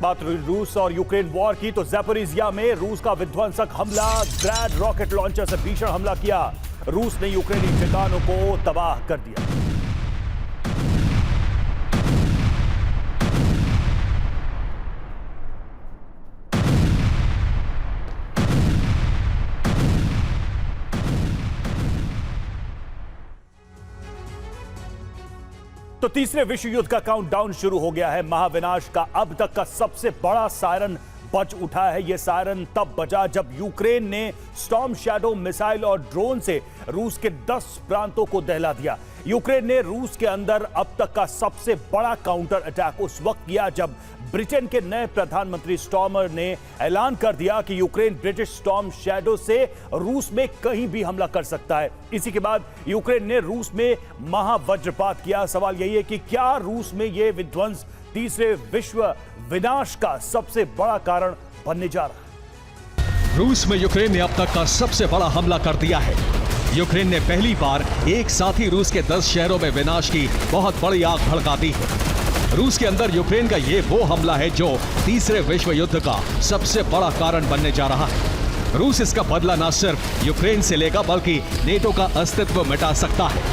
बात रूस और यूक्रेन वॉर की तो ज़ैपोरिज़िया में रूस का विध्वंसक हमला, ग्रैड रॉकेट लॉन्चर से भीषण हमला किया। रूस ने यूक्रेनी ठिकानों को तबाह कर दिया। तो तीसरे विश्व युद्ध का काउंटडाउन शुरू हो गया है। महाविनाश का अब तक का सबसे बड़ा सायरन बज उठा है। यह सायरन तब बजा जब यूक्रेन ने स्टॉर्म शैडो मिसाइल और ड्रोन से रूस के 10 प्रांतों को दहला दिया। यूक्रेन ने रूस के अंदर अब तक का सबसे बड़ा काउंटर अटैक उस वक्त किया जब ब्रिटेन के नए प्रधानमंत्री स्टॉर्मर ने ऐलान कर दिया कि यूक्रेन ब्रिटिश स्टॉर्म शैडो से रूस में कहीं भी हमला कर सकता है। इसी के बाद यूक्रेन ने रूस में महावज्रपात किया। सवाल यही है कि क्या रूस में यह विध्वंस तीसरे विश्व विनाश का सबसे बड़ा कारण बनने जा रहा है? रूस में यूक्रेन ने अब तक का सबसे बड़ा हमला कर दिया है। यूक्रेन ने पहली बार एक साथ ही रूस के 10 शहरों में विनाश की बहुत बड़ी आग भड़का दी है। रूस के अंदर यूक्रेन का ये वो हमला है जो तीसरे विश्व युद्ध का सबसे बड़ा कारण बनने जा रहा है। रूस इसका बदला न सिर्फ यूक्रेन से लेगा बल्कि नेटो का अस्तित्व मिटा सकता है।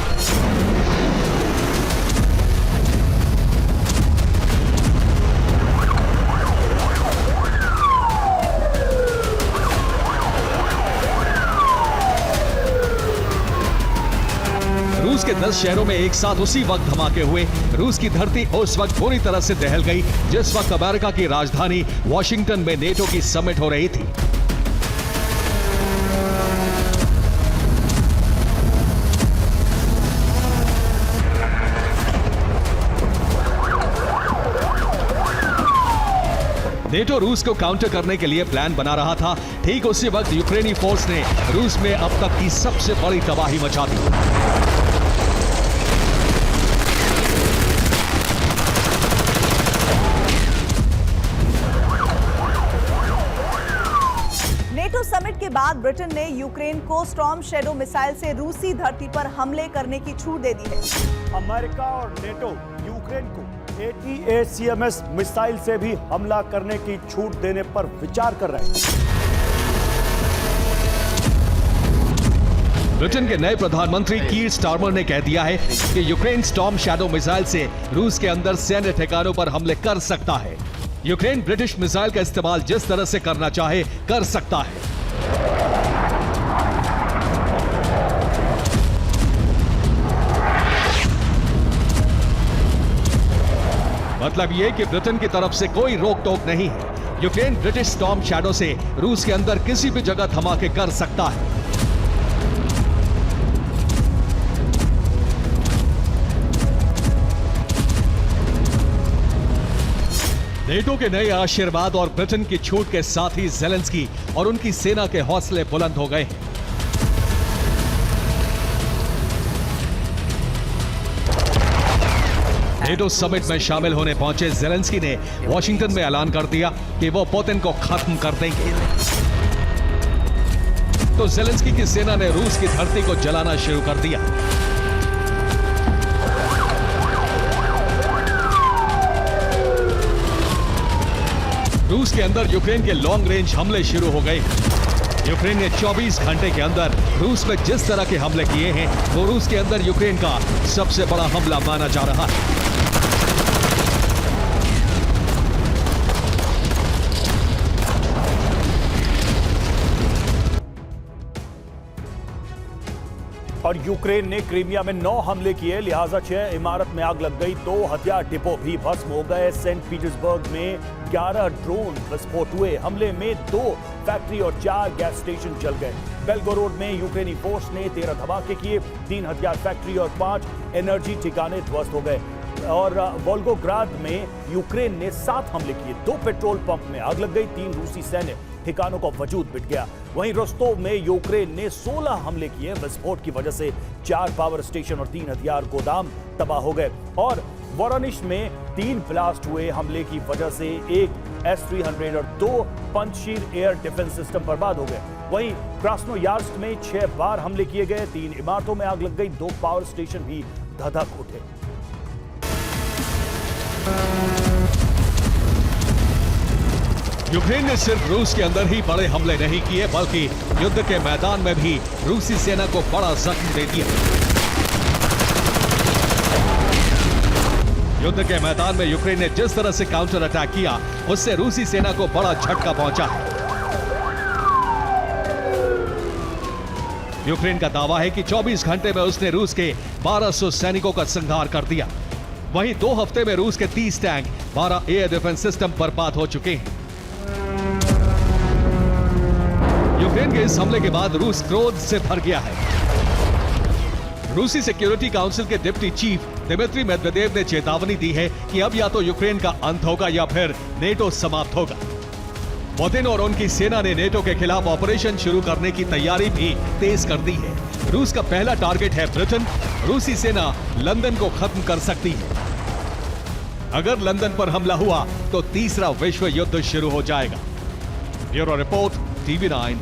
रूस के 10 शहरों में एक साथ उसी वक्त धमाके हुए। रूस की धरती उस वक्त पूरी तरह से दहल गई जिस वक्त अमेरिका की राजधानी वॉशिंगटन में नेटो की समिट हो रही थी। नेटो रूस को काउंटर करने के लिए प्लान बना रहा था। ठीक उसी वक्त यूक्रेनी फोर्स ने रूस में अब तक की सबसे बड़ी तबाही मचा दी। समिट के बाद ब्रिटेन ने यूक्रेन को स्टॉर्म शैडो मिसाइल से रूसी धरती पर हमले करने की छूट दे दी है। अमेरिका और नेटो यूक्रेन को ATACMS मिसाइल से भी हमला करने की छूट देने पर विचार कर रहे हैं। ब्रिटेन के नए प्रधानमंत्री कीर स्टारमर ने कह दिया है कि यूक्रेन स्टॉर्म शैडो मिसाइल से रूस के अंदर सैन्य ठिकानों पर हमले कर सकता है। यूक्रेन ब्रिटिश मिसाइल का इस्तेमाल जिस तरह से करना चाहे कर सकता है। मतलब यह कि ब्रिटेन की तरफ से कोई रोक टोक नहीं है। यूक्रेन ब्रिटिश स्टॉर्म शैडो से रूस के अंदर किसी भी जगह धमाके कर सकता है। नेटो के नए आशीर्वाद और ब्रिटेन की छूट के साथ ही ज़ेलेंस्की और उनकी सेना के हौसले बुलंद हो गए हैं। नेटो समिट में शामिल होने पहुंचे ज़ेलेंस्की ने वॉशिंगटन में ऐलान कर दिया कि वो पुतिन को खत्म कर देंगे। तो ज़ेलेंस्की की सेना ने रूस की धरती को जलाना शुरू कर दिया। रूस के अंदर यूक्रेन के लॉन्ग रेंज हमले शुरू हो गए। यूक्रेन ने 24 घंटे के अंदर रूस में जिस तरह के हमले किए हैं वो रूस के अंदर यूक्रेन का सबसे बड़ा हमला माना जा रहा है। और यूक्रेन ने क्रीमिया में 9 हमले किए, लिहाजा 6 इमारत में आग लग गई, 2 हथियार डिपो भी भस्म हो गए। सेंट पीटर्सबर्ग में 11 ड्रोन विस्फोट हुए। हमले में 2 फैक्ट्री और 4 गैस स्टेशन जल गए। बेलगोरोड में यूक्रेनी फोर्स ने 13 धमाके किए, 3 हथियार फैक्ट्री और 5 एनर्जी ठिकाने ध्वस्त हो गए। और वोल्गोग्राद में यूक्रेन ने 7 हमले किए, 2 पेट्रोल पंप में आग लग गई, 3 रूसी सैन्य ठिकानों का वजूद मिट गया। वहीं रोस्तोव में यूक्रेन ने 16 हमले किए, विस्फोट की वजह से 4 पावर स्टेशन और 3 हथियार गोदाम तबाह हो गए। और वोरोनिश में 3 ब्लास्ट हुए, हमले की वजह से 1 S-300 और 2 पंजशीर एयर डिफेंस सिस्टम बर्बाद हो गए। वहीं क्रास्नोयार्स्क में 6 बार हमले किए गए, 3 इमारतों में आग लग गई, 2 पावर स्टेशन भी धधक उठे। यूक्रेन ने सिर्फ रूस के अंदर ही बड़े हमले नहीं किए, बल्कि युद्ध के मैदान में भी रूसी सेना को बड़ा जख्म दे दिया। युद्ध के मैदान में यूक्रेन ने जिस तरह से काउंटर अटैक किया, उससे रूसी सेना को बड़ा झटका पहुंचा है। यूक्रेन का दावा है कि 24 घंटे में उसने रूस के 1200 सैनिकों का संहार कर दिया। वहीं 2 हफ्ते में रूस के 30 टैंक, 12 एयर डिफेंस सिस्टम बर्बाद हो चुके हैं। यूक्रेन के इस हमले के बाद रूस क्रोध से भर गया है। रूसी सिक्योरिटी काउंसिल के डिप्टी चीफ दिमित्री मेदवेदेव ने चेतावनी दी है कि अब या तो यूक्रेन का अंत होगा या फिर नेटो समाप्त होगा। पुतिन और उनकी सेना ने नेटो के खिलाफ ऑपरेशन शुरू करने की तैयारी भी तेज कर दी है। रूस का पहला टारगेट है ब्रिटेन। रूसी सेना लंदन को खत्म कर सकती है। अगर लंदन पर हमला हुआ तो तीसरा विश्व युद्ध शुरू हो जाएगा। Bureau report, TV9।